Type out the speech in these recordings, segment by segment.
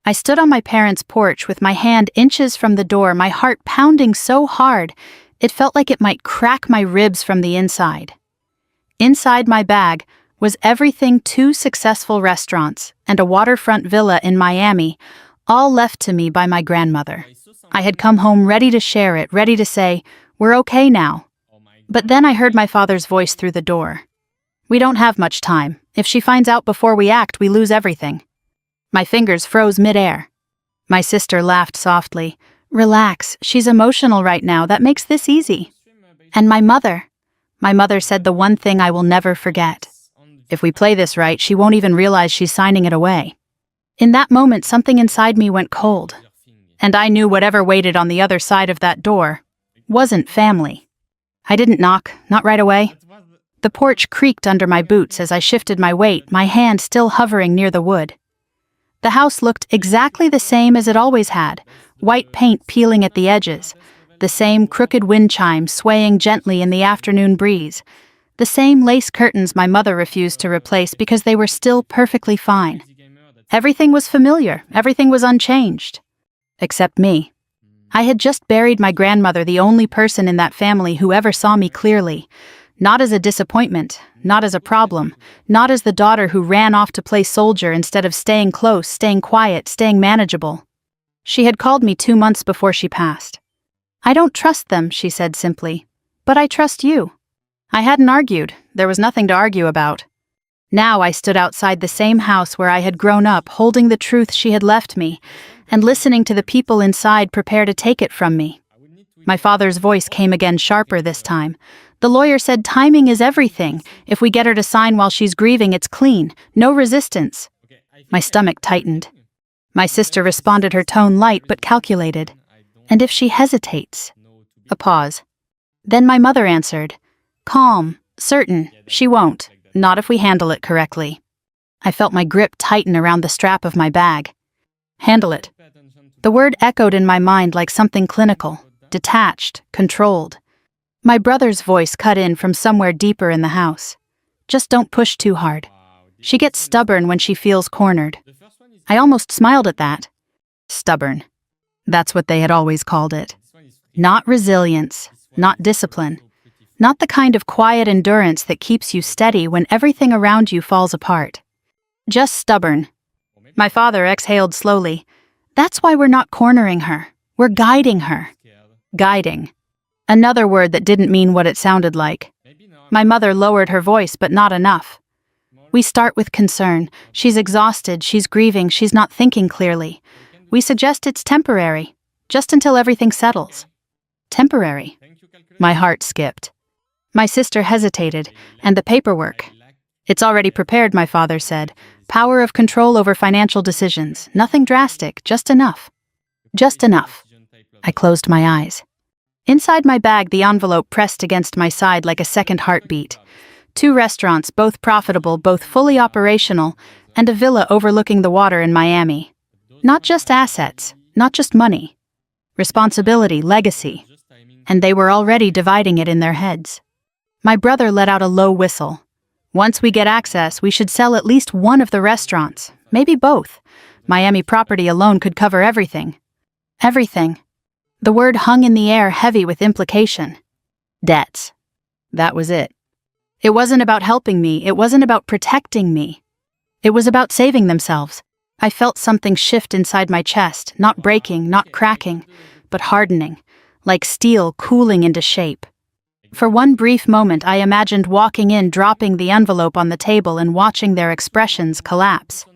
I stood on my parents' porch with my hand inches from the door, my heart pounding so hard, it felt like it might crack my ribs from the inside. Inside my bag was everything: 2 successful restaurants and a waterfront villa in Miami, all left to me by my grandmother. I had come home ready to share it, ready to say, "We're okay now." But then I heard my father's voice through the door. "We don't have much time. If she finds out before we act, we lose everything." My fingers froze midair. My sister laughed softly. "Relax, she's emotional right now, that makes this easy." And my mother said the one thing I will never forget. "If we play this right, she won't even realize she's signing it away." In that moment, something inside me went cold. And I knew whatever waited on the other side of that door wasn't family. I didn't knock, not right away. The porch creaked under my boots as I shifted my weight, my hand still hovering near the wood. The house looked exactly the same as it always had, white paint peeling at the edges, the same crooked wind chime swaying gently in the afternoon breeze, the same lace curtains my mother refused to replace because they were still perfectly fine. Everything was familiar, everything was unchanged. Except me. I had just buried my grandmother, the only person in that family who ever saw me clearly. Not as a disappointment, not as a problem, not as the daughter who ran off to play soldier instead of staying close, staying quiet, staying manageable. She had called me 2 months before she passed. "I don't trust them," she said simply, "but I trust you." I hadn't argued. There was nothing to argue about. Now I stood outside the same house where I had grown up, holding the truth she had left me, and listening to the people inside prepare to take it from me. My father's voice came again, sharper this time. "The lawyer said timing is everything. If we get her to sign while she's grieving, it's clean. No resistance." My stomach tightened. My sister responded, her tone light but calculated. "And if she hesitates?" A pause. Then my mother answered, "Calm, certain, she won't. Not if we handle it correctly." I felt my grip tighten around the strap of my bag. Handle it. The word echoed in my mind like something clinical, detached, controlled. My brother's voice cut in from somewhere deeper in the house. "Just don't push too hard. She gets stubborn when she feels cornered." I almost smiled at that. Stubborn. That's what they had always called it. Not resilience, not discipline. Not the kind of quiet endurance that keeps you steady when everything around you falls apart. Just stubborn. My father exhaled slowly. "That's why we're not cornering her. We're guiding her." Guiding. Another word that didn't mean what it sounded like. My mother lowered her voice, but not enough. "We start with concern. She's exhausted, she's grieving, she's not thinking clearly. We suggest it's temporary, just until everything settles." Temporary. My heart skipped. My sister hesitated, and the paperwork. "It's already prepared," my father said. "Power of control over financial decisions. Nothing drastic, just enough." Just enough. I closed my eyes. Inside my bag, the envelope pressed against my side like a second heartbeat. 2 restaurants, both profitable, both fully operational, and a villa overlooking the water in Miami. Not just assets, not just money. Responsibility, legacy. And they were already dividing it in their heads. My brother let out a low whistle. "Once we get access, we should sell at least one of the restaurants, maybe both. Miami property alone could cover everything." Everything. The word hung in the air, heavy with implication. Debts. That was it. It wasn't about helping me, it wasn't about protecting me. It was about saving themselves. I felt something shift inside my chest, not breaking, not cracking, but hardening, like steel cooling into shape. For one brief moment, I imagined walking in, dropping the envelope on the table, and watching their expressions collapse.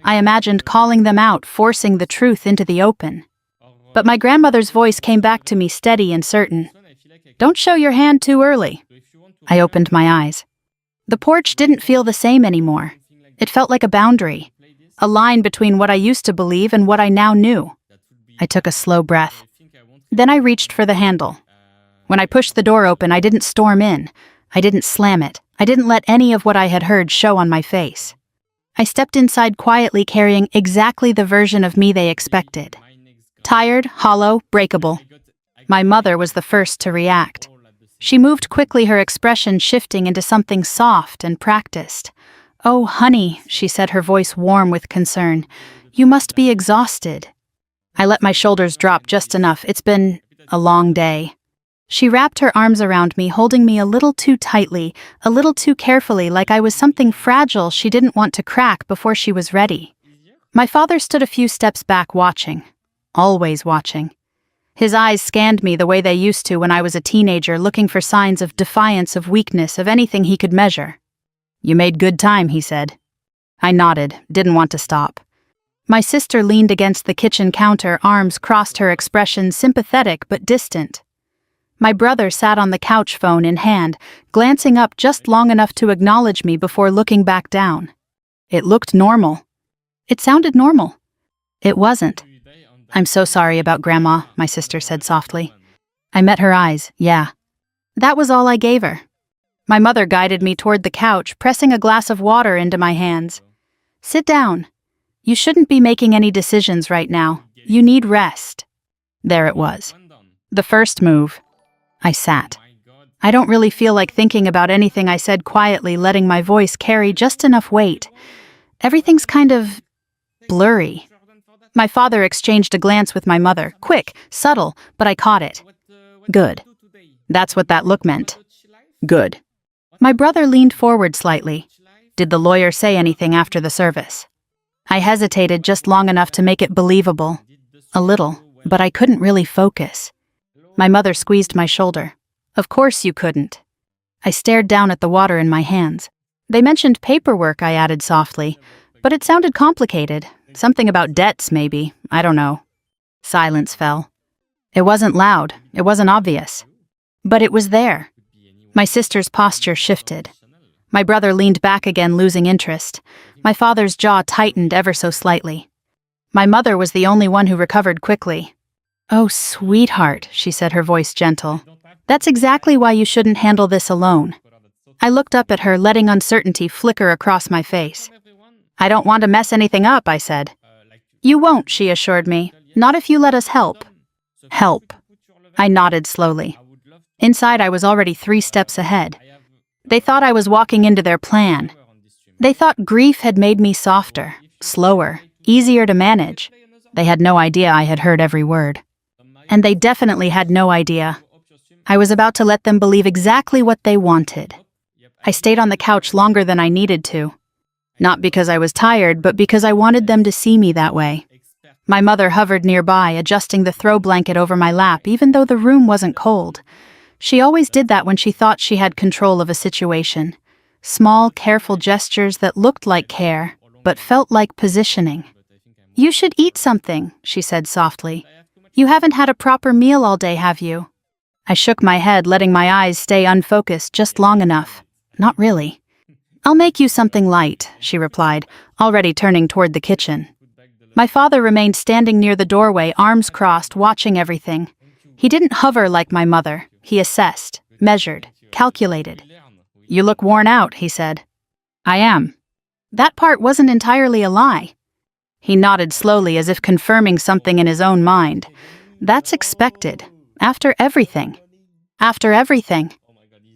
I imagined calling them out, forcing the truth into the open. But my grandmother's voice came back to me, steady and certain. "Don't show your hand too early." I opened my eyes. The porch didn't feel the same anymore. It felt like a boundary, a line between what I used to believe and what I now knew. I took a slow breath. Then I reached for the handle. When I pushed the door open, I didn't storm in. I didn't slam it. I didn't let any of what I had heard show on my face. I stepped inside quietly, carrying exactly the version of me they expected. Tired, hollow, breakable. My mother was the first to react. She moved quickly, her expression shifting into something soft and practiced. "Oh, honey," she said, her voice warm with concern. You must be exhausted. I let my shoulders drop just enough. It's been a long day. She wrapped her arms around me, holding me a little too tightly, a little too carefully, like I was something fragile she didn't want to crack before she was ready. My father stood a few steps back, watching. Always watching. His eyes scanned me the way they used to when I was a teenager, looking for signs of defiance, of weakness, of anything he could measure. "You made good time," he said. I nodded, didn't want to stop. My sister leaned against the kitchen counter, arms crossed, her expression sympathetic but distant. My brother sat on the couch, phone in hand, glancing up just long enough to acknowledge me before looking back down. It looked normal. It sounded normal. It wasn't. "I'm so sorry about Grandma," my sister said softly. I met her eyes, yeah. That was all I gave her. My mother guided me toward the couch, pressing a glass of water into my hands. "Sit down. You shouldn't be making any decisions right now. You need rest." There it was. The first move. I sat. I don't really feel like thinking about anything, I said quietly, letting my voice carry just enough weight. Everything's kind of blurry. My father exchanged a glance with my mother, quick, subtle, but I caught it. Good. That's what that look meant. Good. My brother leaned forward slightly. Did the lawyer say anything after the service? I hesitated just long enough to make it believable. A little, but I couldn't really focus. My mother squeezed my shoulder. "Of course you couldn't." I stared down at the water in my hands. "They mentioned paperwork," I added softly, "but it sounded complicated. Something about debts, maybe. I don't know." Silence fell. It wasn't loud. It wasn't obvious. But it was there. My sister's posture shifted. My brother leaned back again, losing interest. My father's jaw tightened ever so slightly. My mother was the only one who recovered quickly. "Oh, sweetheart," she said, her voice gentle. "That's exactly why you shouldn't handle this alone." I looked up at her, letting uncertainty flicker across my face. "I don't want to mess anything up," I said. "You won't," she assured me. "Not if you let us help." Help. I nodded slowly. Inside, I was already 3 steps ahead. They thought I was walking into their plan. They thought grief had made me softer, slower, easier to manage. They had no idea I had heard every word. And they definitely had no idea. I was about to let them believe exactly what they wanted. I stayed on the couch longer than I needed to. Not because I was tired, but because I wanted them to see me that way. My mother hovered nearby, adjusting the throw blanket over my lap, even though the room wasn't cold. She always did that when she thought she had control of a situation. Small, careful gestures that looked like care, but felt like positioning. "You should eat something," she said softly. "You haven't had a proper meal all day, have you?" I shook my head, letting my eyes stay unfocused just long enough. Not really. "I'll make you something light," she replied, already turning toward the kitchen. My father remained standing near the doorway, arms crossed, watching everything. He didn't hover like my mother. He assessed, measured, calculated. "You look worn out," he said. "I am." That part wasn't entirely a lie. He nodded slowly, as if confirming something in his own mind. That's expected. After everything. After everything.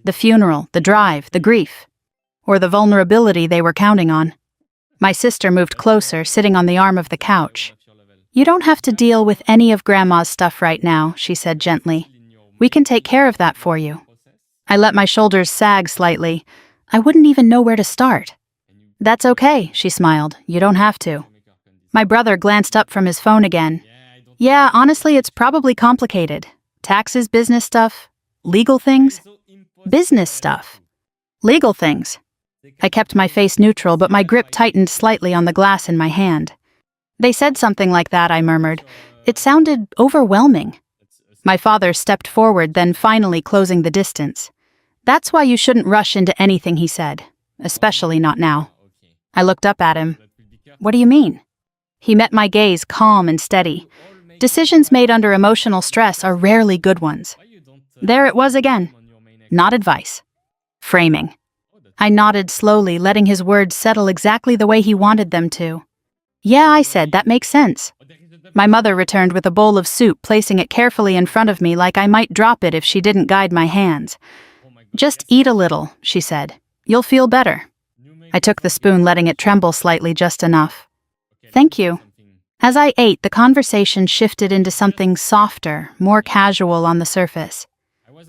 The funeral, the drive, the grief. Or the vulnerability they were counting on. My sister moved closer, sitting on the arm of the couch. "You don't have to deal with any of Grandma's stuff right now," she said gently. "We can take care of that for you." I let my shoulders sag slightly. I wouldn't even know where to start. "That's okay," she smiled. "You don't have to." My brother glanced up from his phone again. "Yeah, honestly, it's probably complicated. Taxes, business stuff, legal things." Business stuff. Legal things. I kept my face neutral, but my grip tightened slightly on the glass in my hand. "They said something like that," I murmured. It sounded overwhelming. My father stepped forward, then finally closing the distance. "That's why you shouldn't rush into anything," he said. "Especially not now." I looked up at him. "What do you mean?" He met my gaze, calm and steady. Decisions made under emotional stress are rarely good ones. There it was again. Not advice. Framing. I nodded slowly, letting his words settle exactly the way he wanted them to. "Yeah," I said, "that makes sense." My mother returned with a bowl of soup, placing it carefully in front of me like I might drop it if she didn't guide my hands. "Just eat a little," she said. "You'll feel better." I took the spoon, letting it tremble slightly, just enough. "Thank you." As I ate, the conversation shifted into something softer, more casual on the surface.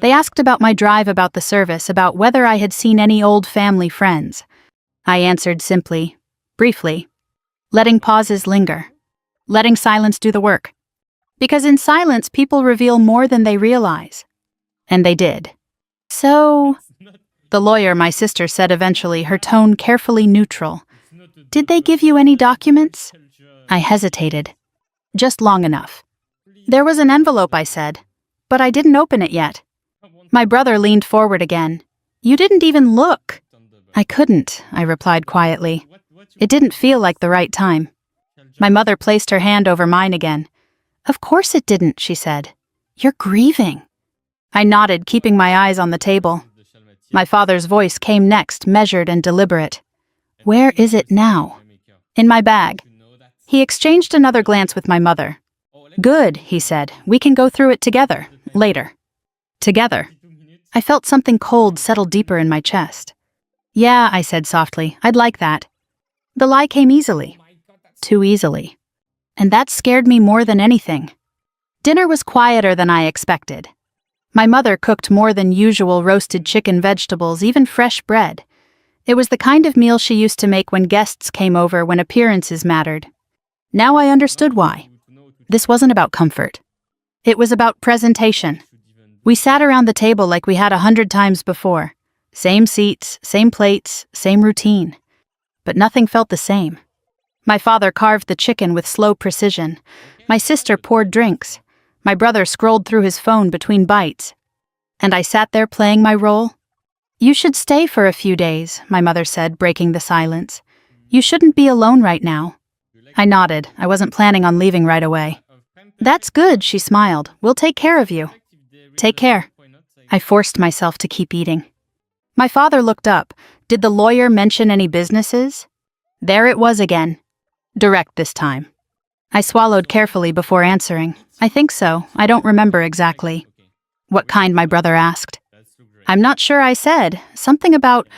They asked about my drive about the service, about whether I had seen any old family friends. I answered simply, briefly, letting pauses linger, letting silence do the work. Because in silence, people reveal more than they realize. And they did. So, the lawyer, my sister, said eventually, her tone carefully neutral. Did they give you any documents? I hesitated. Just long enough. There was an envelope, I said, but I didn't open it yet. My brother leaned forward again. You didn't even look. I couldn't, I replied quietly. It didn't feel like the right time. My mother placed her hand over mine again. Of course it didn't, she said. You're grieving. I nodded, keeping my eyes on the table. My father's voice came next, measured and deliberate. Where is it now? In my bag. He exchanged another glance with my mother. Good, he said. We can go through it together, later. Together. I felt something cold settle deeper in my chest. Yeah, I said softly, I'd like that. The lie came easily. Too easily. And that scared me more than anything. Dinner was quieter than I expected. My mother cooked more than usual roasted chicken, vegetables, even fresh bread. It was the kind of meal she used to make when guests came over, when appearances mattered. Now I understood why. This wasn't about comfort. It was about presentation. We sat around the table like we had 100 times before. Same seats, same plates, same routine. But nothing felt the same. My father carved the chicken with slow precision. My sister poured drinks. My brother scrolled through his phone between bites. And I sat there playing my role. You should stay for a few days, my mother said, breaking the silence. You shouldn't be alone right now. I nodded. I wasn't planning on leaving right away. That's good, she smiled. We'll take care of you. Take care. I forced myself to keep eating. My father looked up. Did the lawyer mention any businesses? There it was again. Direct this time. I swallowed carefully before answering. I think so. I don't remember exactly. What kind, my brother asked. I'm not sure, I said. Something about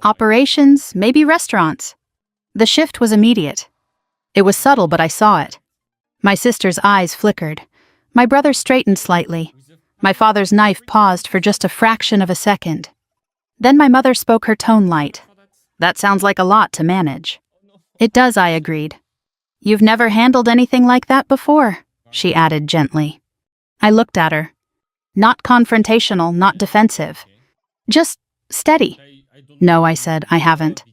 operations, maybe restaurants. The shift was immediate. It was subtle, but I saw it. My sister's eyes flickered. My brother straightened slightly. My father's knife paused for just a fraction of a second. Then my mother spoke, her tone light. That sounds like a lot to manage. It does, I agreed. You've never handled anything like that before, she added gently. I looked at her. Not confrontational, not defensive. Just steady. No, I said, I haven't.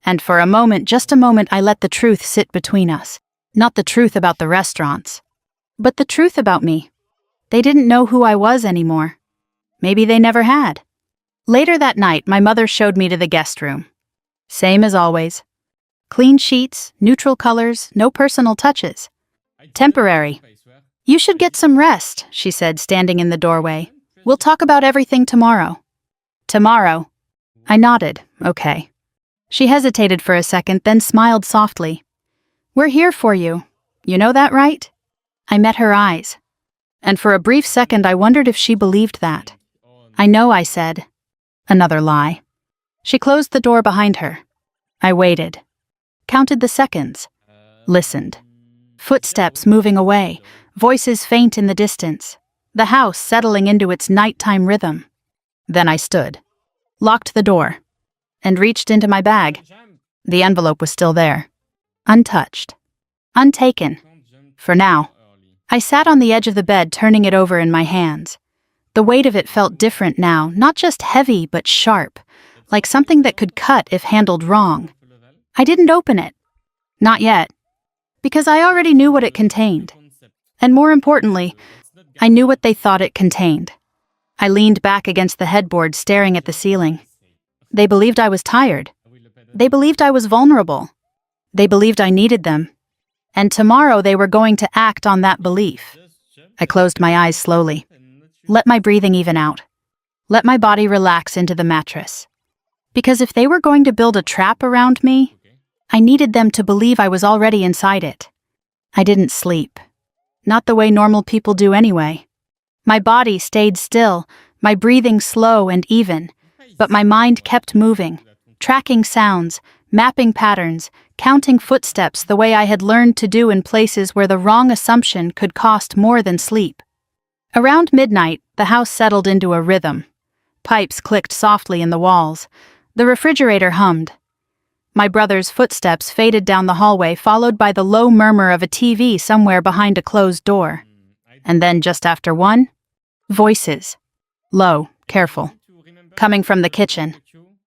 And for a moment, just a moment, I let the truth sit between us. Not the truth about the restaurants, but the truth about me. They didn't know who I was anymore. Maybe they never had. Later that night, my mother showed me to the guest room. Same as always. Clean sheets, neutral colors, no personal touches. Temporary. You should get some rest, she said, standing in the doorway. We'll talk about everything tomorrow. Tomorrow. I nodded. Okay. She hesitated for a second, then smiled softly. We're here for you. You know that, right? I met her eyes. And for a brief second, I wondered if she believed that. I know, I said. Another lie. She closed the door behind her. I waited. Counted the seconds. Listened. Footsteps moving away. Voices faint in the distance. The house settling into its nighttime rhythm. Then I stood. Locked the door. And reached into my bag. The envelope was still there. Untouched. Untaken. For now. I sat on the edge of the bed, turning it over in my hands. The weight of it felt different now, not just heavy, but sharp, like something that could cut if handled wrong. I didn't open it. Not yet. Because I already knew what it contained. And more importantly, I knew what they thought it contained. I leaned back against the headboard, staring at the ceiling. They believed I was tired. They believed I was vulnerable. They believed I needed them. And tomorrow they were going to act on that belief. I closed my eyes slowly. Let my breathing even out. Let my body relax into the mattress. Because if they were going to build a trap around me, I needed them to believe I was already inside it. I didn't sleep. Not the way normal people do anyway. My body stayed still, my breathing slow and even, but my mind kept moving, tracking sounds, mapping patterns, counting footsteps the way I had learned to do in places where the wrong assumption could cost more than sleep. Around midnight, the house settled into a rhythm. Pipes clicked softly in the walls. The refrigerator hummed. My brother's footsteps faded down the hallway, followed by the low murmur of a TV somewhere behind a closed door. And then, just after one, voices. Low, careful. Coming from the kitchen.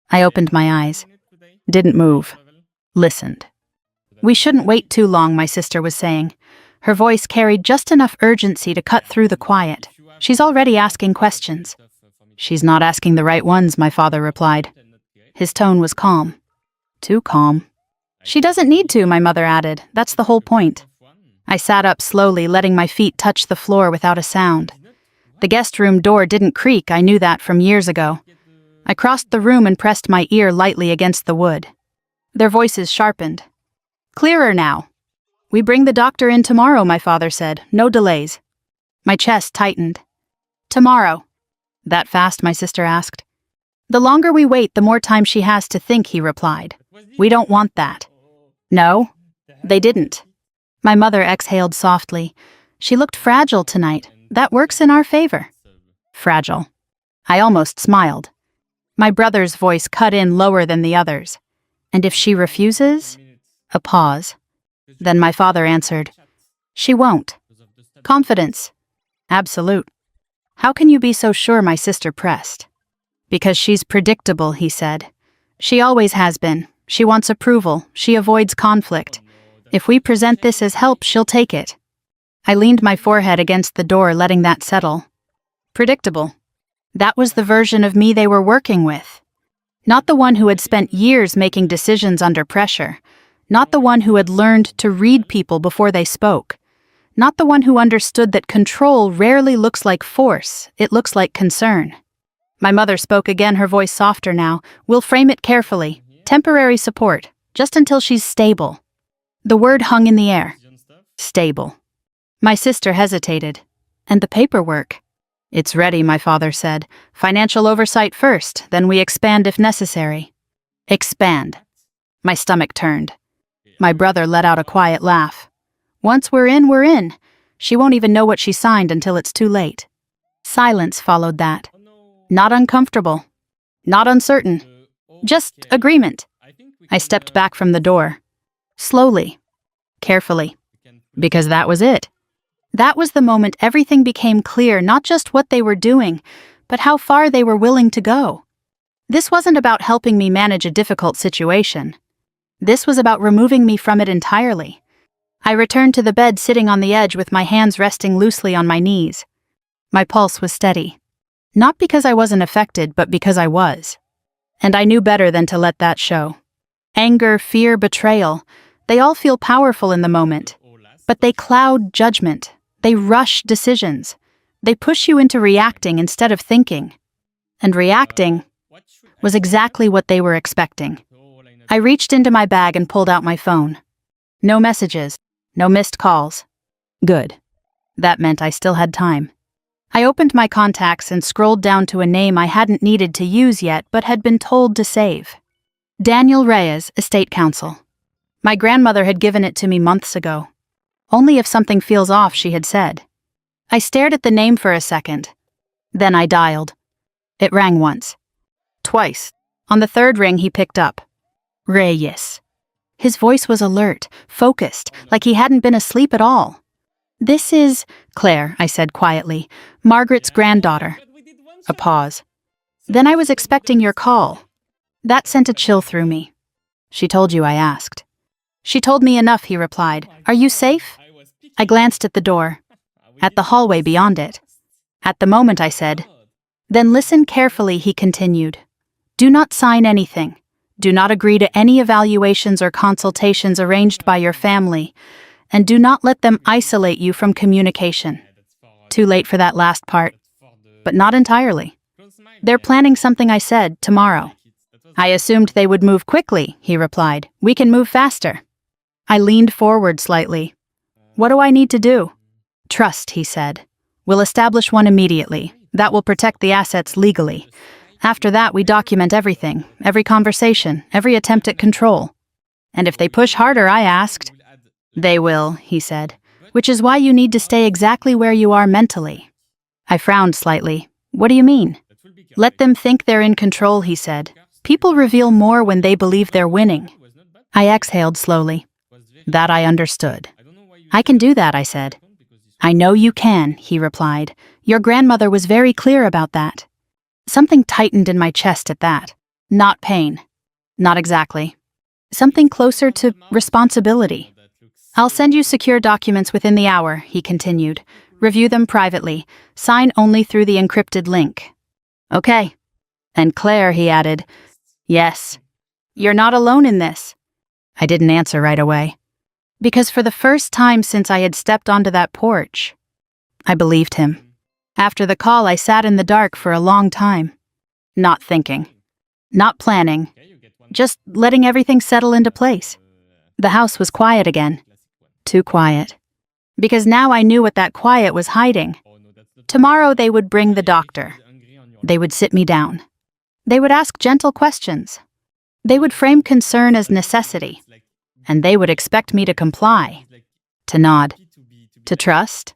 I opened my eyes. Didn't move. Listened. We shouldn't wait too long, my sister was saying. Her voice carried just enough urgency to cut through the quiet. She's already asking questions. She's not asking the right ones, my father replied. His tone was calm. Too calm. She doesn't need to, my mother added. That's the whole point. I sat up slowly, letting my feet touch the floor without a sound. The guest room door didn't creak, I knew that from years ago. I crossed the room and pressed my ear lightly against the wood. Their voices sharpened. Clearer now. We bring the doctor in tomorrow, my father said. No delays. My chest tightened. Tomorrow. That fast, my sister asked. The longer we wait, the more time she has to think, he replied. We don't want that. No, they didn't. My mother exhaled softly. She looked fragile tonight. That works in our favor. Fragile. I almost smiled. My brother's voice cut in lower than the others. And if she refuses? A pause. Then my father answered, She won't. Confidence. Absolute. How can you be so sure, my sister pressed? Because she's predictable, he said. She always has been. She wants approval. She avoids conflict. If we present this as help, she'll take it. I leaned my forehead against the door, letting that settle. Predictable. That was the version of me they were working with. Not the one who had spent years making decisions under pressure. Not the one who had learned to read people before they spoke. Not the one who understood that control rarely looks like force, it looks like concern. My mother spoke again, her voice softer now. We'll frame it carefully. Temporary support, just until she's stable. The word hung in the air. Stable. My sister hesitated. And the paperwork? It's ready, my father said. Financial oversight first, then we expand if necessary. Expand. My stomach turned. My brother let out a quiet laugh. Once we're in, we're in. She won't even know what she signed until it's too late. Silence followed that. Not uncomfortable. Not uncertain. Just agreement. I stepped back from the door. Slowly. Carefully. Because that was it. That was the moment everything became clear, not just what they were doing, but how far they were willing to go. This wasn't about helping me manage a difficult situation. This was about removing me from it entirely. I returned to the bed, sitting on the edge with my hands resting loosely on my knees. My pulse was steady. Not because I wasn't affected, but because I was. And I knew better than to let that show. Anger, fear, betrayal, they all feel powerful in the moment. But they cloud judgment. They rush decisions. They push you into reacting instead of thinking. And reacting was exactly what they were expecting. I reached into my bag and pulled out my phone. No messages. No missed calls. Good. That meant I still had time. I opened my contacts and scrolled down to a name I hadn't needed to use yet but had been told to save. Daniel Reyes, Estate Counsel. My grandmother had given it to me months ago. Only if something feels off, she had said. I stared at the name for a second. Then I dialed. It rang once. Twice. On the third ring, he picked up. Reyes. His voice was alert, focused, like he hadn't been asleep at all. This is Claire, I said quietly, Margaret's granddaughter. A pause. Then I was expecting your call. That sent a chill through me. She told you, I asked. She told me enough, he replied. Are you safe? I glanced at the door. At the hallway beyond it. At the moment, I said. Then listen carefully, he continued. Do not sign anything. Do not agree to any evaluations or consultations arranged by your family, and do not let them isolate you from communication. Too late for that last part, but not entirely. They're planning something, I said, tomorrow. I assumed they would move quickly, he replied. We can move faster. I leaned forward slightly. What do I need to do? Trust, he said. We'll establish one immediately. That will protect the assets legally. After that, we document everything, every conversation, every attempt at control. And if they push harder, I asked. They will, he said, which is why you need to stay exactly where you are mentally. I frowned slightly. What do you mean? Let them think they're in control, he said. People reveal more when they believe they're winning. I exhaled slowly. That I understood. I can do that, I said. I know you can, he replied. Your grandmother was very clear about that. Something tightened in my chest at that. Not pain. Not exactly. Something closer to responsibility. I'll send you secure documents within the hour, he continued. Review them privately. Sign only through the encrypted link. Okay. And Claire, he added. Yes. You're not alone in this. I didn't answer right away. Because for the first time since I had stepped onto that porch, I believed him. After the call, I sat in the dark for a long time. Not thinking. Not planning. Just letting everything settle into place. The house was quiet again. Too quiet. Because now I knew what that quiet was hiding. Tomorrow they would bring the doctor. They would sit me down. They would ask gentle questions. They would frame concern as necessity. And they would expect me to comply. To nod. To trust.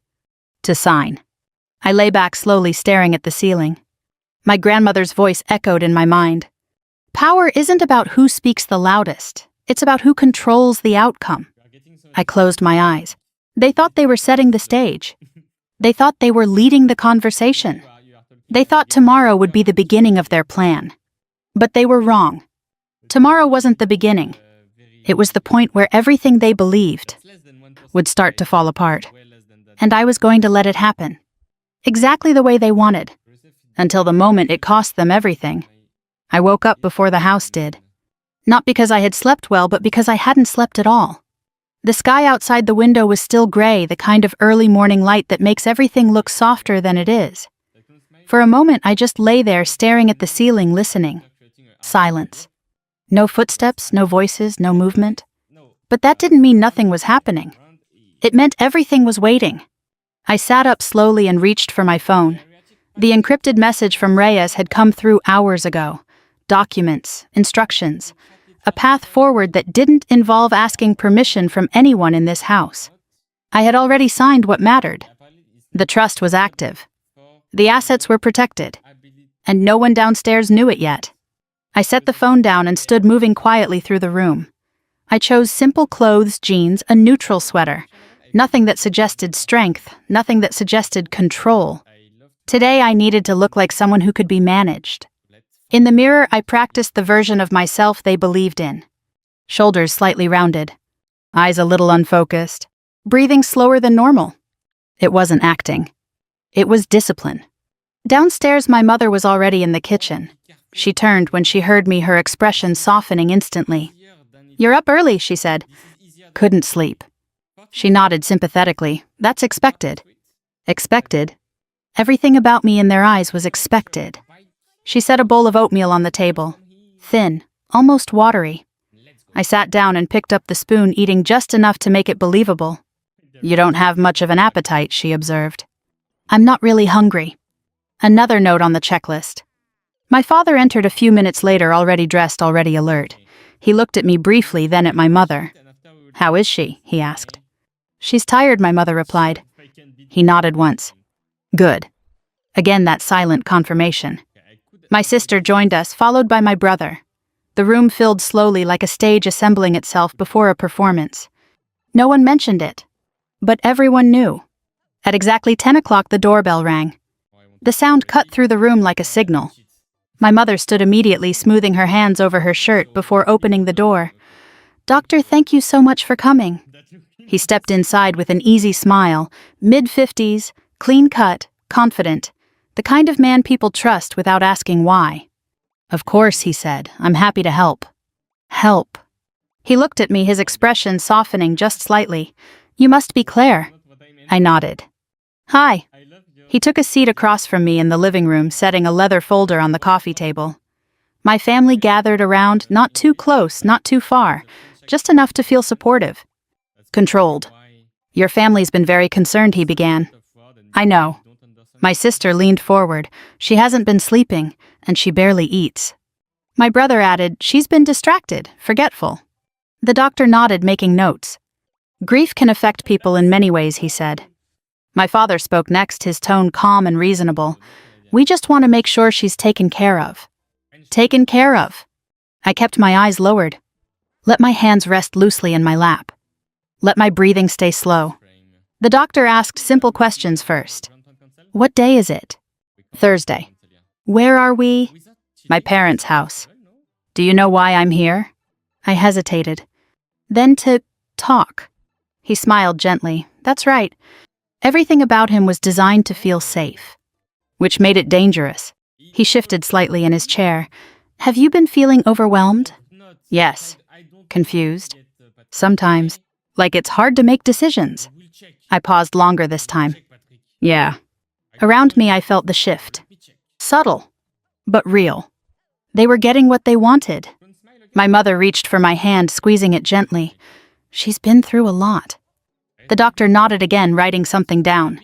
To sign. I lay back slowly, staring at the ceiling. My grandmother's voice echoed in my mind. Power isn't about who speaks the loudest. It's about who controls the outcome. I closed my eyes. They thought they were setting the stage. They thought they were leading the conversation. They thought tomorrow would be the beginning of their plan. But they were wrong. Tomorrow wasn't the beginning. It was the point where everything they believed would start to fall apart. And I was going to let it happen. Exactly the way they wanted. Until the moment it cost them everything. I woke up before the house did. Not because I had slept well, but because I hadn't slept at all. The sky outside the window was still gray, the kind of early morning light that makes everything look softer than it is. For a moment, I just lay there staring at the ceiling, listening. Silence. No footsteps, no voices, no movement. But that didn't mean nothing was happening. It meant everything was waiting. I sat up slowly and reached for my phone. The encrypted message from Reyes had come through hours ago. Documents, instructions, a path forward that didn't involve asking permission from anyone in this house. I had already signed what mattered. The trust was active. The assets were protected. And no one downstairs knew it yet. I set the phone down and stood moving quietly through the room. I chose simple clothes, jeans, a neutral sweater. Nothing that suggested strength, nothing that suggested control. Today I needed to look like someone who could be managed. In the mirror, I practiced the version of myself they believed in. Shoulders slightly rounded. Eyes a little unfocused. Breathing slower than normal. It wasn't acting. It was discipline. Downstairs, my mother was already in the kitchen. She turned when she heard me, her expression softening instantly. You're up early, she said. Couldn't sleep. She nodded sympathetically. That's expected. Expected? Everything about me in their eyes was expected. She set a bowl of oatmeal on the table. Thin, almost watery. I sat down and picked up the spoon, eating just enough to make it believable. You don't have much of an appetite, she observed. I'm not really hungry. Another note on the checklist. My father entered a few minutes later, already dressed, already alert. He looked at me briefly, then at my mother. How is she? He asked. She's tired, my mother replied. He nodded once. Good. Again, that silent confirmation. My sister joined us, followed by my brother. The room filled slowly, like a stage assembling itself before a performance. No one mentioned it, but everyone knew. At exactly 10 o'clock, the doorbell rang. The sound cut through the room like a signal. My mother stood immediately, smoothing her hands over her shirt before opening the door. Doctor, thank you so much for coming. He stepped inside with an easy smile, mid-50s, clean-cut, confident, the kind of man people trust without asking why. Of course, he said, I'm happy to help. Help. He looked at me, his expression softening just slightly. You must be Claire. I nodded. Hi. He took a seat across from me in the living room, setting a leather folder on the coffee table. My family gathered around, not too close, not too far, just enough to feel supportive. Controlled. Your family's been very concerned, he began. I know. My sister leaned forward. She hasn't been sleeping, and she barely eats. My brother added, she's been distracted, forgetful. The doctor nodded, making notes. Grief can affect people in many ways, he said. My father spoke next, his tone calm and reasonable. We just want to make sure she's taken care of. Taken care of. I kept my eyes lowered. Let my hands rest loosely in my lap. Let my breathing stay slow. The doctor asked simple questions first. What day is it? Thursday. Where are we? My parents' house. Do you know why I'm here? I hesitated. Then to talk. He smiled gently. That's right. Everything about him was designed to feel safe, which made it dangerous. He shifted slightly in his chair. Have you been feeling overwhelmed? Yes. Confused? Sometimes. Like it's hard to make decisions. I paused longer this time. Yeah. Around me I felt the shift. Subtle, but real. They were getting what they wanted. My mother reached for my hand, squeezing it gently. She's been through a lot. The doctor nodded again, writing something down.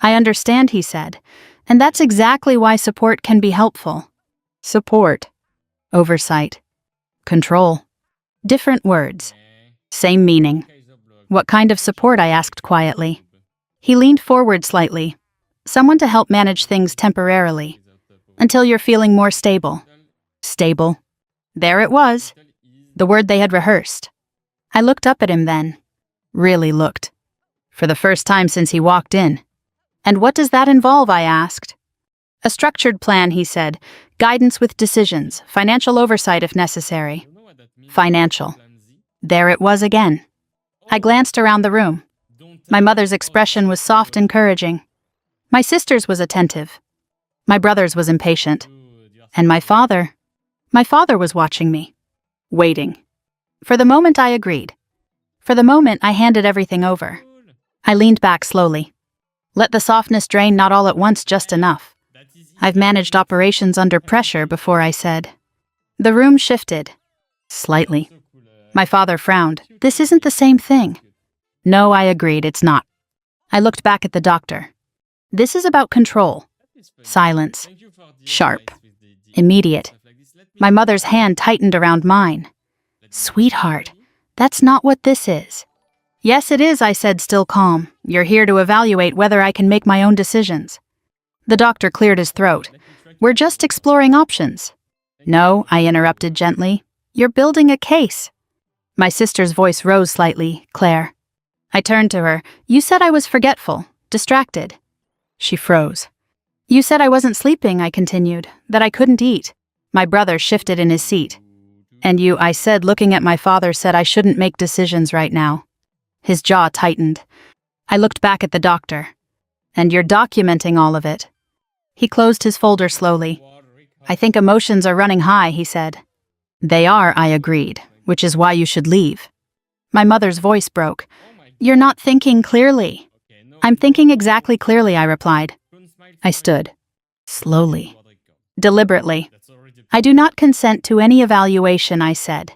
I understand, he said, and that's exactly why support can be helpful. Support. Oversight. Control. Different words. Same meaning. What kind of support? I asked quietly. He leaned forward slightly. Someone to help manage things temporarily. Until you're feeling more stable. Stable. There it was. The word they had rehearsed. I looked up at him then. Really looked. For the first time since he walked in. And what does that involve? I asked. A structured plan, he said. Guidance with decisions. Financial oversight if necessary. Financial. There it was again. I glanced around the room. My mother's expression was soft, encouraging. My sister's was attentive. My brother's was impatient. And my father was watching me. Waiting. For the moment I agreed. For the moment I handed everything over. I leaned back slowly. Let the softness drain, not all at once, just enough. I've managed operations under pressure before, I said. The room shifted. Slightly. My father frowned. This isn't the same thing. No, I agreed, it's not. I looked back at the doctor. This is about control. Silence. Sharp. Immediate. My mother's hand tightened around mine. Sweetheart, that's not what this is. Yes, it is, I said, still calm. You're here to evaluate whether I can make my own decisions. The doctor cleared his throat. We're just exploring options. No, I interrupted gently. You're building a case. My sister's voice rose slightly. Claire. I turned to her. You said I was forgetful, distracted. She froze. You said I wasn't sleeping, I continued, that I couldn't eat. My brother shifted in his seat. And you, I said, looking at my father, said I shouldn't make decisions right now. His jaw tightened. I looked back at the doctor. And you're documenting all of it. He closed his folder slowly. I think emotions are running high, he said. They are, I agreed, which is why you should leave. My mother's voice broke. You're not thinking clearly. I'm thinking exactly clearly, I replied. I stood. Slowly. Deliberately. I do not consent to any evaluation, I said,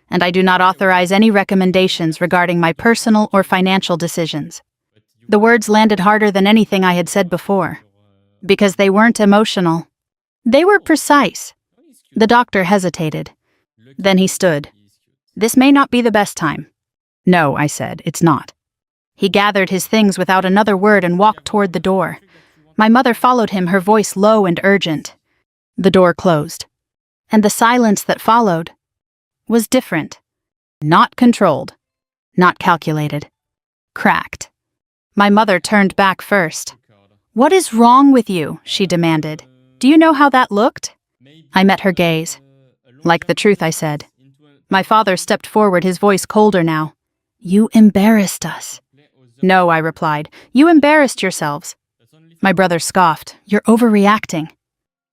and I do not authorize any recommendations regarding my personal or financial decisions. The words landed harder than anything I had said before. Because they weren't emotional. They were precise. The doctor hesitated. Then he stood. This may not be the best time. No, I said, it's not. He gathered his things without another word and walked toward the door. My mother followed him, her voice low and urgent. The door closed. And the silence that followed was different. Not controlled. Not calculated. Cracked. My mother turned back first. What is wrong with you? She demanded. Do you know how that looked? I met her gaze. Like the truth, I said. My father stepped forward, his voice colder now. You embarrassed us. No, I replied. You embarrassed yourselves. My brother scoffed. You're overreacting.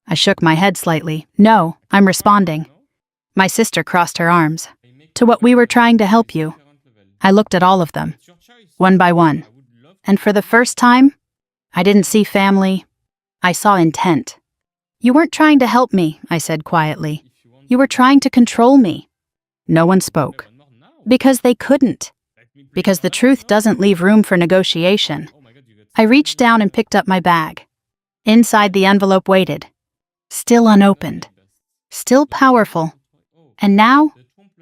I shook my head slightly. No, I'm responding. My sister crossed her arms. To what we were trying to help you. I looked at all of them, one by one. And for the first time, I didn't see family. I saw intent. You weren't trying to help me, I said quietly. You were trying to control me. No one spoke. Because they couldn't. Because the truth doesn't leave room for negotiation. I reached down and picked up my bag. Inside the envelope waited. Still unopened. Still powerful. And now,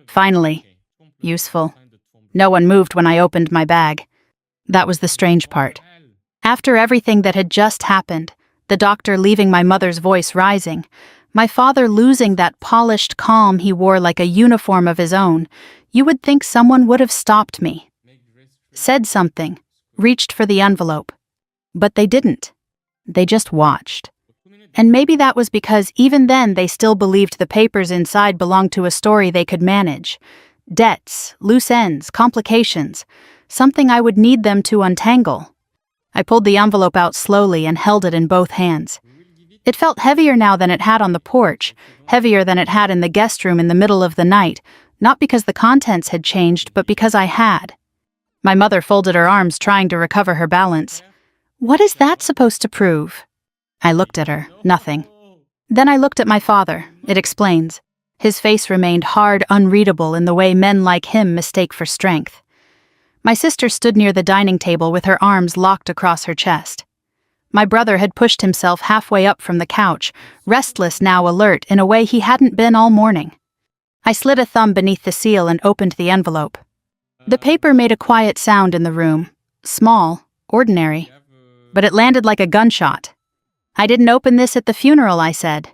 finally, Useful. No one moved when I opened my bag. That was the strange part. After everything that had just happened, the doctor leaving my mother's voice rising, my father losing that polished calm he wore like a uniform of his own, you would think someone would have stopped me. Said something, reached for the envelope. But they didn't. They just watched. And maybe that was because even then they still believed the papers inside belonged to a story they could manage. Debts, loose ends, complications, something I would need them to untangle. I pulled the envelope out slowly and held it in both hands. It felt heavier now than it had on the porch, heavier than it had in the guest room in the middle of the night, not because the contents had changed, but because I had. My mother folded her arms, trying to recover her balance. What is that supposed to prove? I looked at her, nothing. Then I looked at my father. It explains. His face remained hard, unreadable in the way men like him mistake for strength. My sister stood near the dining table with her arms locked across her chest. My brother had pushed himself halfway up from the couch, restless now, alert in a way he hadn't been all morning. I slid a thumb beneath the seal and opened the envelope. The paper made a quiet sound in the room. Small, ordinary. But it landed like a gunshot. I didn't open this at the funeral, I said.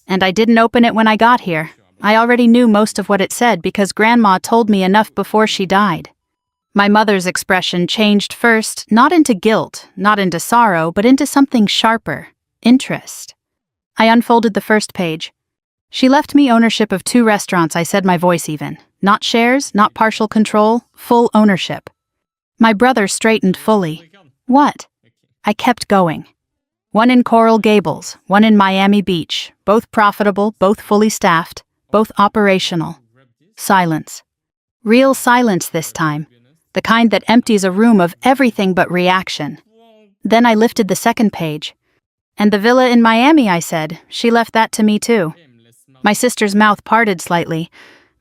And I didn't open it when I got here. I already knew most of what it said because Grandma told me enough before she died. My mother's expression changed first, not into guilt, not into sorrow, but into something sharper, interest. I unfolded the first page. She left me ownership of 2 restaurants, I said, my voice even. Not shares, not partial control, full ownership. My brother straightened fully. What? I kept going. 1 in Coral Gables, 1 in Miami Beach, both profitable, both fully staffed, both operational. Silence. Real silence this time. The kind that empties a room of everything but reaction. Then I lifted the second page. And the villa in Miami, I said. She left that to me too. My sister's mouth parted slightly.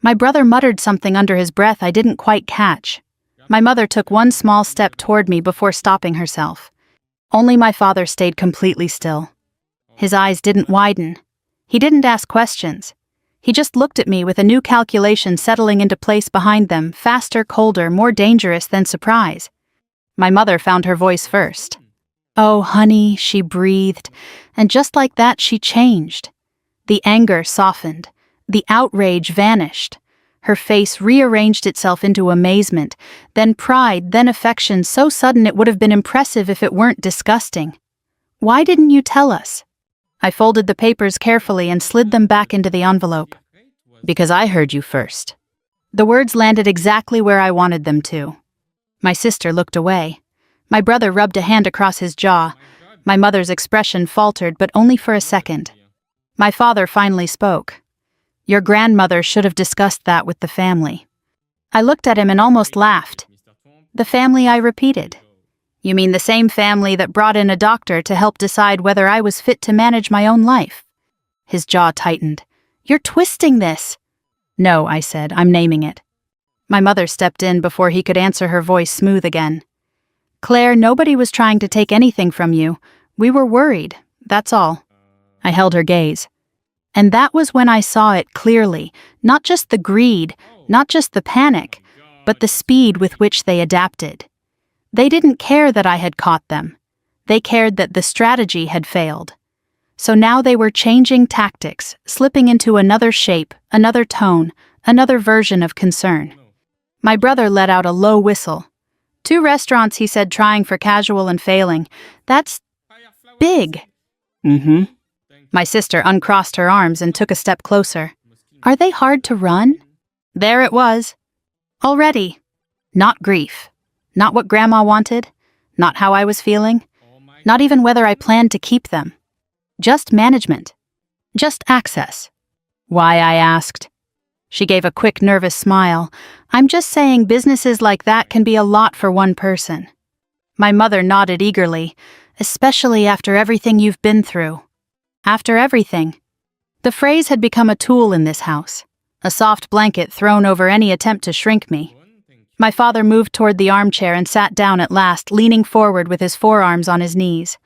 My brother muttered something under his breath I didn't quite catch. My mother took 1 small step toward me before stopping herself. Only my father stayed completely still. His eyes didn't widen. He didn't ask questions. He just looked at me with a new calculation settling into place behind them, faster, colder, more dangerous than surprise. My mother found her voice first. Oh, honey, she breathed, and just like that she changed. The anger softened. The outrage vanished. Her face rearranged itself into amazement, then pride, then affection so sudden it would have been impressive if it weren't disgusting. Why didn't you tell us? I folded the papers carefully and slid them back into the envelope. Because I heard you first. The words landed exactly where I wanted them to. My sister looked away. My brother rubbed a hand across his jaw. My mother's expression faltered, but only for a second. My father finally spoke. Your grandmother should have discussed that with the family. I looked at him and almost laughed. The family, I repeated. You mean the same family that brought in a doctor to help decide whether I was fit to manage my own life? His jaw tightened. You're twisting this. No, I said, I'm naming it. My mother stepped in before he could answer, her voice smooth again. Claire, nobody was trying to take anything from you. We were worried, that's all. I held her gaze. And that was when I saw it clearly, not just the greed, not just the panic, but the speed with which they adapted. They didn't care that I had caught them. They cared that the strategy had failed. So now they were changing tactics, slipping into another shape, another tone, another version of concern. My brother let out a low whistle. 2 restaurants, he said, trying for casual and failing. That's big. Mm-hmm. My sister uncrossed her arms and took a step closer. Are they hard to run? There it was. Already. Not grief. Not what Grandma wanted. Not how I was feeling. Not even whether I planned to keep them. Just management. Just access. Why, I asked. She gave a quick, nervous smile. I'm just saying businesses like that can be a lot for one person. My mother nodded eagerly, especially after everything you've been through. After everything. The phrase had become a tool in this house, a soft blanket thrown over any attempt to shrink me. My father moved toward the armchair and sat down at last, leaning forward with his forearms on his knees.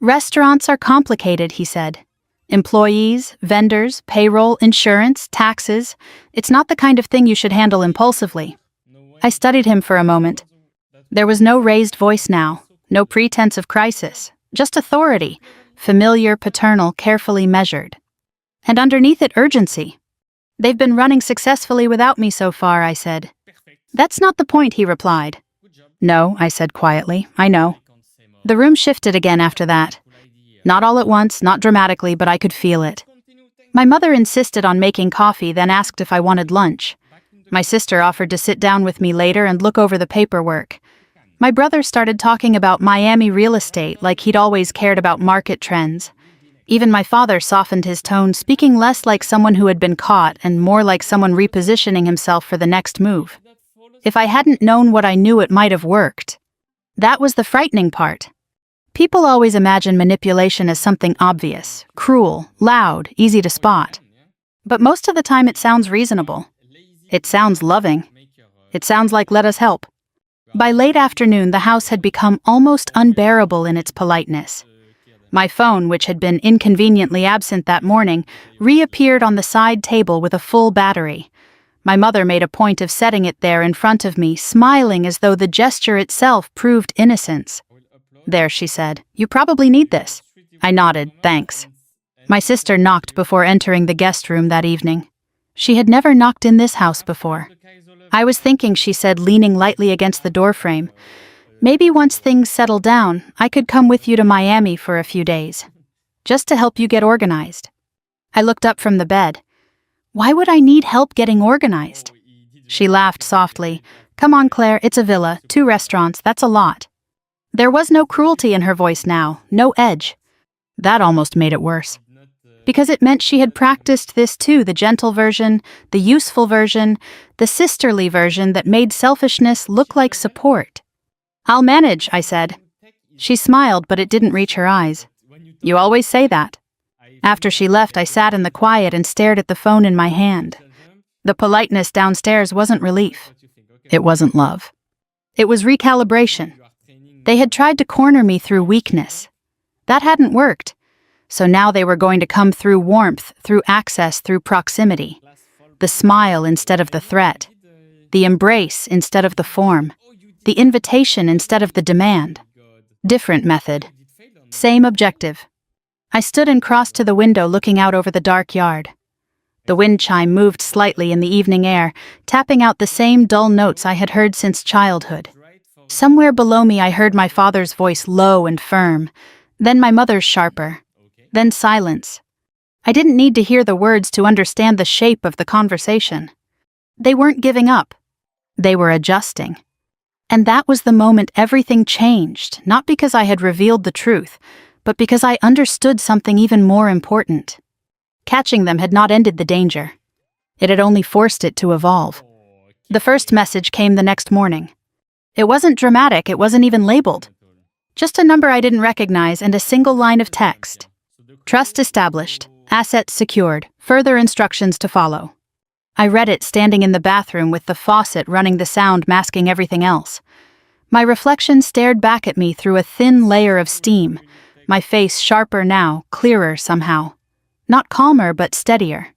Restaurants are complicated, he said. Employees, vendors, payroll, insurance, taxes. It's not the kind of thing you should handle impulsively. I studied him for a moment. There was no raised voice now, no pretense of crisis, just authority, familiar, paternal, carefully measured. And underneath it, urgency. They've been running successfully without me so far, I said. That's not the point, he replied. No, I said quietly, I know. The room shifted again after that. Not all at once, not dramatically, but I could feel it. My mother insisted on making coffee, then asked if I wanted lunch. My sister offered to sit down with me later and look over the paperwork. My brother started talking about Miami real estate like he'd always cared about market trends. Even my father softened his tone, speaking less like someone who had been caught and more like someone repositioning himself for the next move. If I hadn't known what I knew, it might have worked. That was the frightening part. People always imagine manipulation as something obvious, cruel, loud, easy to spot. But most of the time it sounds reasonable. It sounds loving. It sounds like let us help. By late afternoon, the house had become almost unbearable in its politeness. My phone, which had been inconveniently absent that morning, reappeared on the side table with a full battery. My mother made a point of setting it there in front of me, smiling as though the gesture itself proved innocence. There, she said, you probably need this. I nodded, thanks. My sister knocked before entering the guest room that evening. She had never knocked in this house before. I was thinking, she said, leaning lightly against the doorframe. Maybe once things settle down, I could come with you to Miami for a few days. Just to help you get organized. I looked up from the bed. Why would I need help getting organized? She laughed softly. Come on, Claire, it's a villa, 2 restaurants, that's a lot. There was no cruelty in her voice now, no edge. That almost made it worse. Because it meant she had practiced this too, the gentle version, the useful version, the sisterly version that made selfishness look like support. I'll manage, I said. She smiled, but it didn't reach her eyes. You always say that. After she left, I sat in the quiet and stared at the phone in my hand. The politeness downstairs wasn't relief. It wasn't love. It was recalibration. They had tried to corner me through weakness. That hadn't worked. So now they were going to come through warmth, through access, through proximity. The smile instead of the threat. The embrace instead of the form. The invitation instead of the demand. Different method. Same objective. I stood and crossed to the window, looking out over the dark yard. The wind chime moved slightly in the evening air, tapping out the same dull notes I had heard since childhood. Somewhere below me I heard my father's voice, low and firm, then my mother's sharper, then silence. I didn't need to hear the words to understand the shape of the conversation. They weren't giving up. They were adjusting. And that was the moment everything changed, not because I had revealed the truth, but because I understood something even more important. Catching them had not ended the danger. It had only forced it to evolve. The first message came the next morning. It wasn't dramatic, it wasn't even labeled. Just a number I didn't recognize and a single line of text. Trust established, assets secured, further instructions to follow. I read it standing in the bathroom with the faucet running, the sound masking everything else. My reflection stared back at me through a thin layer of steam, my face sharper now, clearer somehow. Not calmer, but steadier.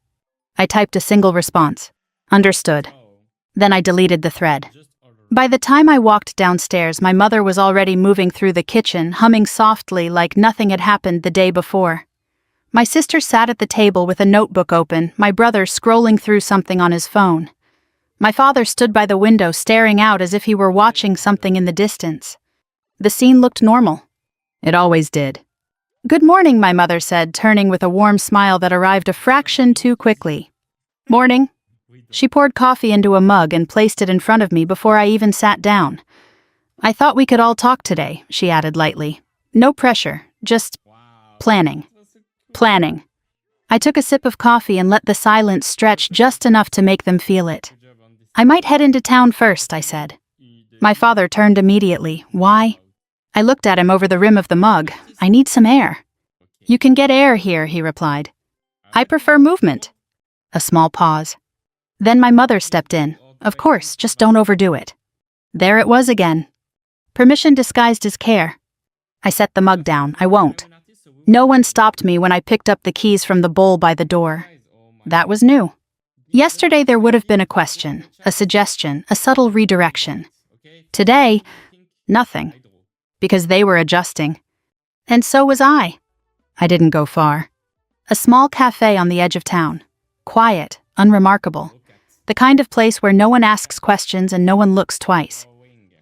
I typed a single response. Understood. Then I deleted the thread. By the time I walked downstairs, my mother was already moving through the kitchen, humming softly like nothing had happened the day before. My sister sat at the table with a notebook open, my brother scrolling through something on his phone. My father stood by the window, staring out as if he were watching something in the distance. The scene looked normal. It always did. Good morning, my mother said, turning with a warm smile that arrived a fraction too quickly. Morning. She poured coffee into a mug and placed it in front of me before I even sat down. I thought we could all talk today, she added lightly. No pressure, just planning. Planning. I took a sip of coffee and let the silence stretch just enough to make them feel it. I might head into town first, I said. My father turned immediately. Why? I looked at him over the rim of the mug. I need some air. You can get air here, he replied. I prefer movement. A small pause. Then my mother stepped in. Of course, just don't overdo it. There it was again. Permission disguised as care. I set the mug down. I won't. No one stopped me when I picked up the keys from the bowl by the door. That was new. Yesterday there would have been a question, a suggestion, a subtle redirection. Today, nothing. Because they were adjusting. And so was I. I didn't go far. A small cafe on the edge of town. Quiet, unremarkable. The kind of place where no one asks questions and no one looks twice.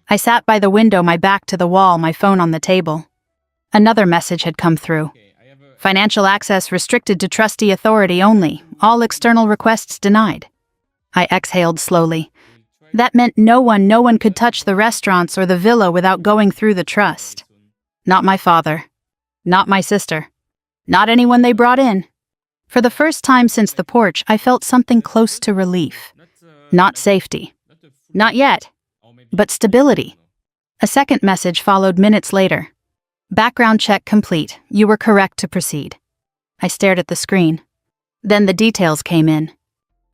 I sat by the window, my back to the wall, my phone on the table. Another message had come through. Financial access restricted to trustee authority only. All external requests denied. I exhaled slowly. That meant no one could touch the restaurants or the villa without going through the trust. Not my father. Not my sister. Not anyone they brought in. For the first time since the porch, I felt something close to relief. Not safety. Not yet. But stability. A second message followed minutes later. Background check complete. You were correct to proceed. I stared at the screen. Then the details came in.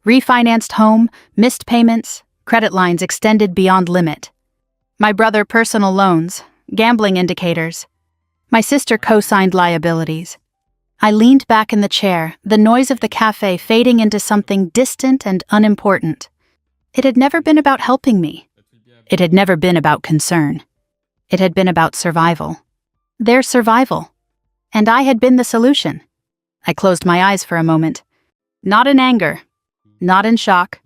Refinanced home, missed payments, credit lines extended beyond limit. My brother personal loans, gambling indicators. My sister co-signed liabilities. I leaned back in the chair, the noise of the cafe fading into something distant and unimportant. It had never been about helping me. It had never been about concern. It had been about survival. Their survival. And I had been the solution. I closed my eyes for a moment. Not in anger. Not in shock.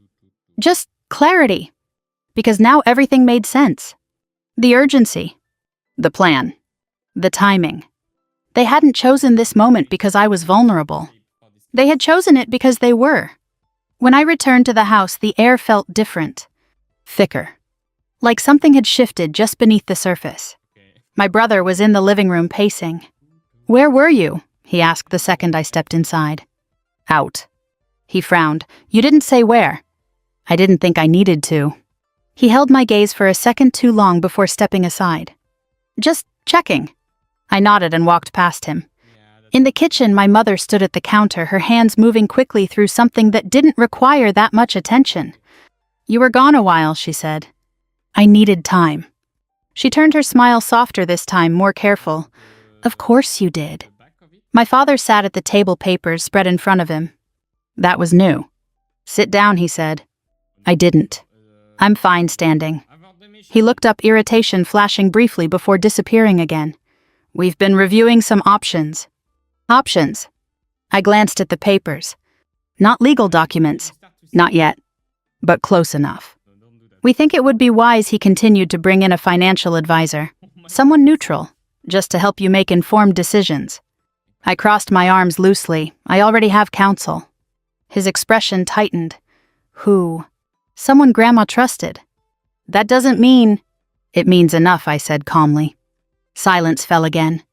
Just clarity. Because now everything made sense. The urgency. The plan. The timing. They hadn't chosen this moment because I was vulnerable. They had chosen it because they were. When I returned to the house, the air felt different. Thicker. Like something had shifted just beneath the surface. My brother was in the living room pacing. "Where were you?" he asked the second I stepped inside. "Out." He frowned. "You didn't say where." I didn't think I needed to. He held my gaze for a second too long before stepping aside. "Just checking." I nodded and walked past him. In the kitchen, my mother stood at the counter, her hands moving quickly through something that didn't require that much attention. "You were gone a while," she said. "I needed time." She turned her smile softer this time, more careful. "Of course you did." My father sat at the table, papers spread in front of him. That was new. "Sit down," he said. I didn't. "I'm fine standing." He looked up, irritation flashing briefly before disappearing again. "We've been reviewing some options." Options? I glanced at the papers. Not legal documents. Not yet. But close enough. "We think it would be wise," he continued, "to bring in a financial advisor. Someone neutral, just to help you make informed decisions." I crossed my arms loosely. "I already have counsel." His expression tightened. "Who?" "Someone Grandma trusted." "That doesn't mean—" "It means enough," I said calmly. Silence fell again.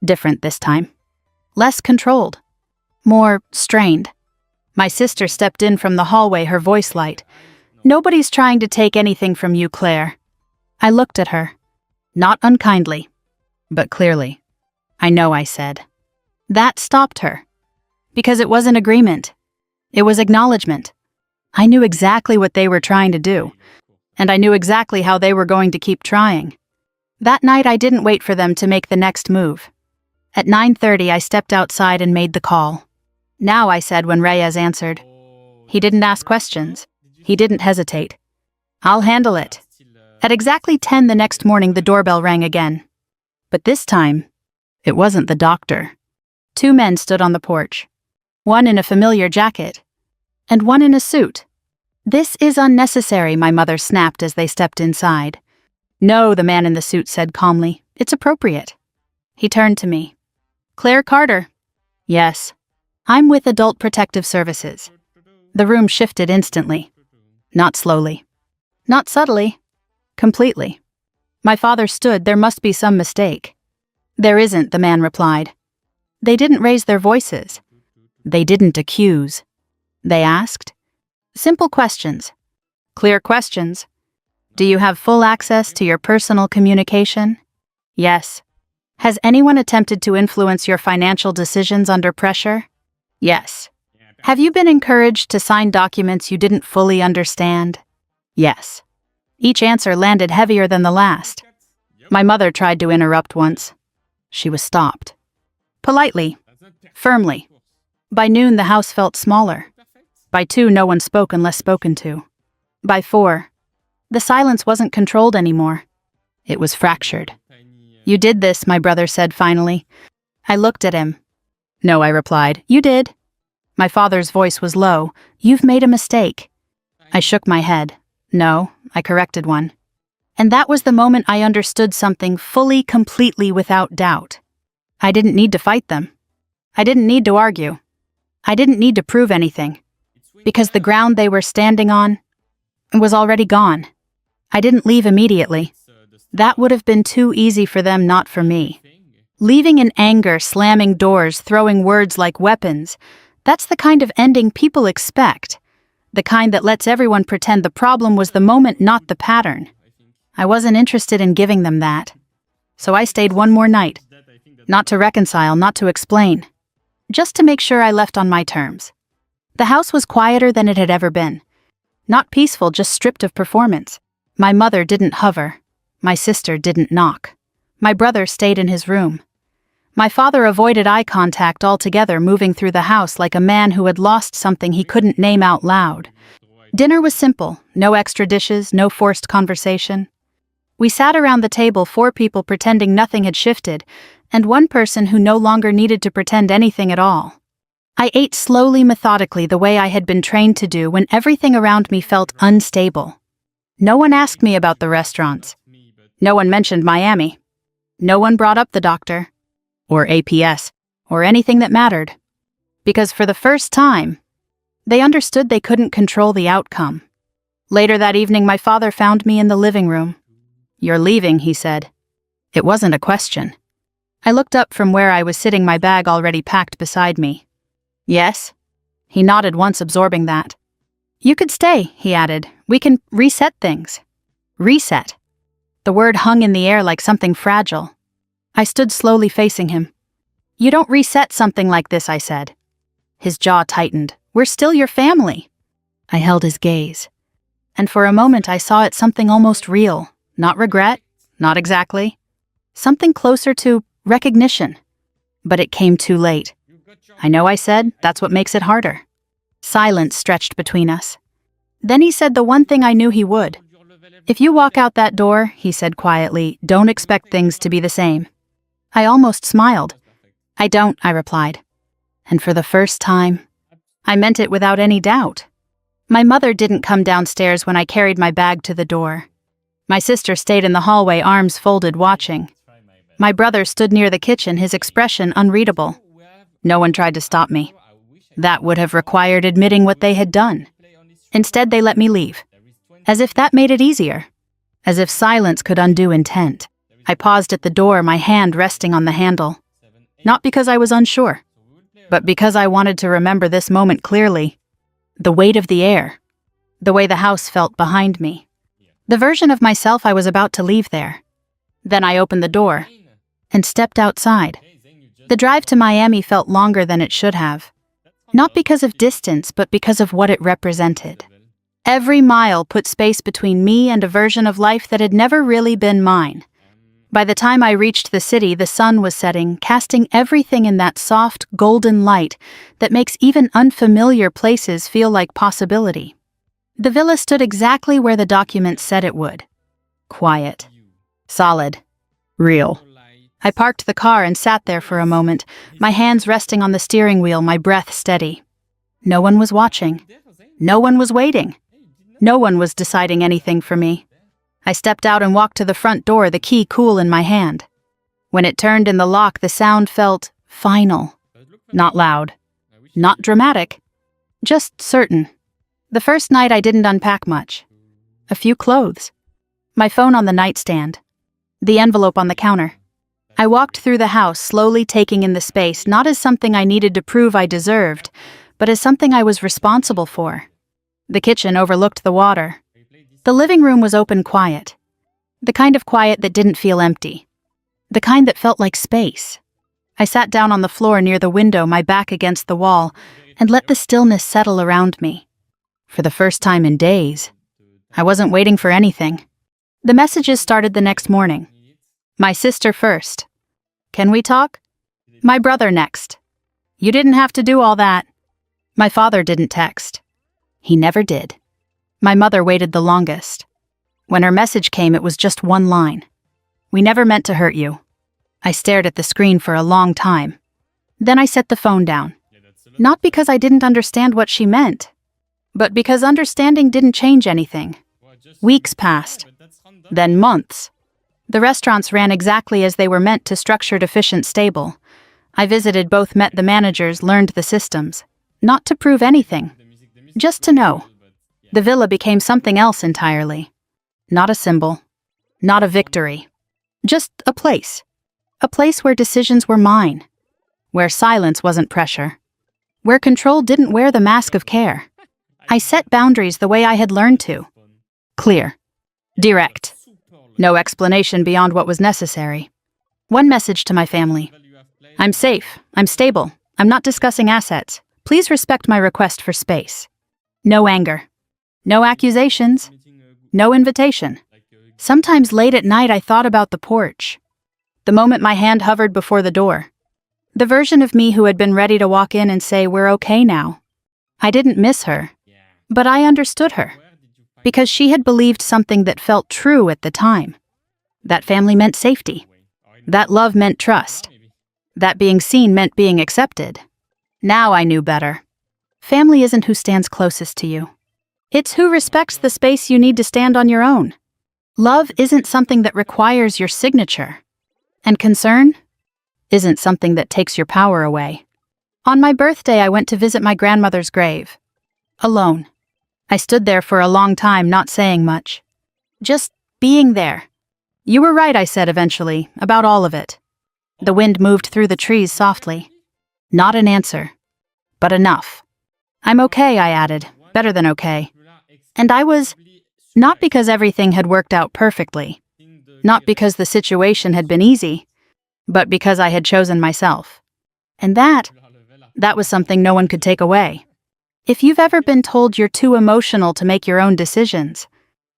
Different this time. Less controlled. More strained. My sister stepped in from the hallway, her voice light. "Nobody's trying to take anything from you, Claire." I looked at her. Not unkindly, but clearly. "I know," I said. That stopped her. Because it wasn't agreement. It was acknowledgement. I knew exactly what they were trying to do. And I knew exactly how they were going to keep trying. That night I didn't wait for them to make the next move. At 9:30 I stepped outside and made the call. "Now," I said when Reyes answered. He didn't ask questions. He didn't hesitate. "I'll handle it." At exactly 10 the next morning the doorbell rang again. But this time, it wasn't the doctor. 2 men stood on the porch. One in a familiar jacket, and one in a suit. "This is unnecessary," my mother snapped as they stepped inside. "No," the man in the suit said calmly. "It's appropriate." He turned to me. "Claire Carter." "Yes." "I'm with Adult Protective Services." The room shifted instantly. Not slowly. Not subtly. Completely. My father stood. "There must be some mistake." "There isn't," the man replied. "They didn't raise their voices. They didn't accuse. They asked. Simple questions. Clear questions. Do you have full access to your personal communication? Yes. Has anyone attempted to influence your financial decisions under pressure? Yes. Have you been encouraged to sign documents you didn't fully understand? Yes. Each answer landed heavier than the last. My mother tried to interrupt once. She was stopped. Politely. Firmly. By noon, the house felt smaller. By 2, no one spoke unless spoken to. By 4, the silence wasn't controlled anymore. It was fractured. You did this, my brother said finally. I looked at him. No, I replied. You did. My father's voice was low. You've made a mistake. I shook my head. No, I corrected one. And that was the moment I understood something fully, completely, without doubt. I didn't need to fight them. I didn't need to argue. I didn't need to prove anything. Because the ground they were standing on was already gone. I didn't leave immediately. That would have been too easy for them, not for me. Leaving in anger, slamming doors, throwing words like weapons, that's the kind of ending people expect. The kind that lets everyone pretend the problem was the moment, not the pattern. I wasn't interested in giving them that. So I stayed one more night. Not to reconcile, not to explain. Just to make sure I left on my terms. The house was quieter than it had ever been. Not peaceful, just stripped of performance. My mother didn't hover. My sister didn't knock. My brother stayed in his room. My father avoided eye contact altogether, moving through the house like a man who had lost something he couldn't name out loud. Dinner was simple, no extra dishes, no forced conversation. We sat around the table, 4 people pretending nothing had shifted, and 1 person who no longer needed to pretend anything at all. I ate slowly, methodically, the way I had been trained to do when everything around me felt unstable. No one asked me about the restaurants. No one mentioned Miami. No one brought up the doctor, or APS, or anything that mattered. Because for the first time, they understood they couldn't control the outcome. Later that evening, my father found me in the living room. You're leaving, he said. It wasn't a question. I looked up from where I was sitting, my bag already packed beside me. Yes? He nodded once, absorbing that. You could stay, he added. We can reset things. Reset. The word hung in the air like something fragile. I stood slowly facing him. You don't reset something like this, I said. His jaw tightened. We're still your family. I held his gaze. And for a moment I saw it something almost real. Not regret, not exactly. Something closer to recognition. But it came too late. I know, I said. That's what makes it harder. Silence stretched between us. Then he said the one thing I knew he would. If you walk out that door, he said quietly, don't expect things to be the same. I almost smiled. I don't, I replied. And for the first time, I meant it without any doubt. My mother didn't come downstairs when I carried my bag to the door. My sister stayed in the hallway, arms folded, watching. My brother stood near the kitchen, his expression unreadable. No one tried to stop me. That would have required admitting what they had done. Instead, they let me leave. As if that made it easier. As if silence could undo intent. I paused at the door, my hand resting on the handle. Not because I was unsure, but because I wanted to remember this moment clearly. The weight of the air. The way the house felt behind me. The version of myself I was about to leave there. Then I opened the door and stepped outside. The drive to Miami felt longer than it should have. Not because of distance, but because of what it represented. Every mile put space between me and a version of life that had never really been mine. By the time I reached the city, the sun was setting, casting everything in that soft, golden light that makes even unfamiliar places feel like possibility. The villa stood exactly where the document said it would. Quiet. Solid. Real. I parked the car and sat there for a moment, my hands resting on the steering wheel, my breath steady. No one was watching. No one was waiting. No one was deciding anything for me. I stepped out and walked to the front door, the key cool in my hand. When it turned in the lock, the sound felt final. Not loud. Not dramatic. Just certain. The first night I didn't unpack much. A few clothes. My phone on the nightstand. The envelope on the counter. I walked through the house, slowly taking in the space, not as something I needed to prove I deserved, but as something I was responsible for. The kitchen overlooked the water. The living room was open, quiet. The kind of quiet that didn't feel empty. The kind that felt like space. I sat down on the floor near the window, my back against the wall, and let the stillness settle around me. For the first time in days, I wasn't waiting for anything. The messages started the next morning. My sister first. Can we talk? My brother next. You didn't have to do all that. My father didn't text. He never did. My mother waited the longest. When her message came, it was just one line. We never meant to hurt you. I stared at the screen for a long time. Then I set the phone down. Not because I didn't understand what she meant, but because understanding didn't change anything. Weeks passed. Then months. The restaurants ran exactly as they were meant to, structured, efficient, stable. I visited both, met the managers, learned the systems. Not to prove anything. Just to know. The villa became something else entirely. Not a symbol. Not a victory. Just a place. A place where decisions were mine. Where silence wasn't pressure. Where control didn't wear the mask of care. I set boundaries the way I had learned to. Clear. Direct. No explanation beyond what was necessary. One message to my family. I'm safe. I'm stable. I'm not discussing assets. Please respect my request for space. No anger. No accusations. No invitation. Sometimes late at night I thought about the porch. The moment my hand hovered before the door. The version of me who had been ready to walk in and say, "We're okay now." I didn't miss her, but I understood her. Because she had believed something that felt true at the time. That family meant safety. That love meant trust. That being seen meant being accepted. Now I knew better. Family isn't who stands closest to you. It's who respects the space you need to stand on your own. Love isn't something that requires your signature. And concern isn't something that takes your power away. On my birthday, I went to visit my grandmother's grave. Alone. I stood there for a long time, not saying much. Just being there. You were right, I said eventually, about all of it. The wind moved through the trees softly. Not an answer. But enough. I'm okay, I added. Better than okay. And I was, not because everything had worked out perfectly. Not because the situation had been easy. But because I had chosen myself. And that was something no one could take away. If you've ever been told you're too emotional to make your own decisions,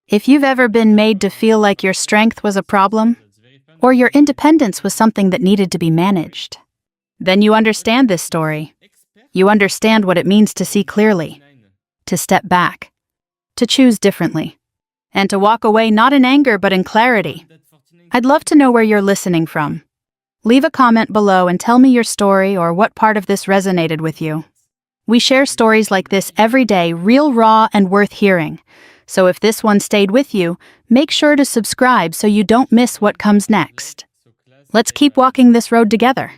if you've ever been made to feel like your strength was a problem, or your independence was something that needed to be managed, then you understand this story. You understand what it means to see clearly, to step back, to choose differently, and to walk away not in anger but in clarity. I'd love to know where you're listening from. Leave a comment below and tell me your story or what part of this resonated with you. We share stories like this every day, real, raw, and worth hearing. So if this one stayed with you, make sure to subscribe so you don't miss what comes next. Let's keep walking this road together.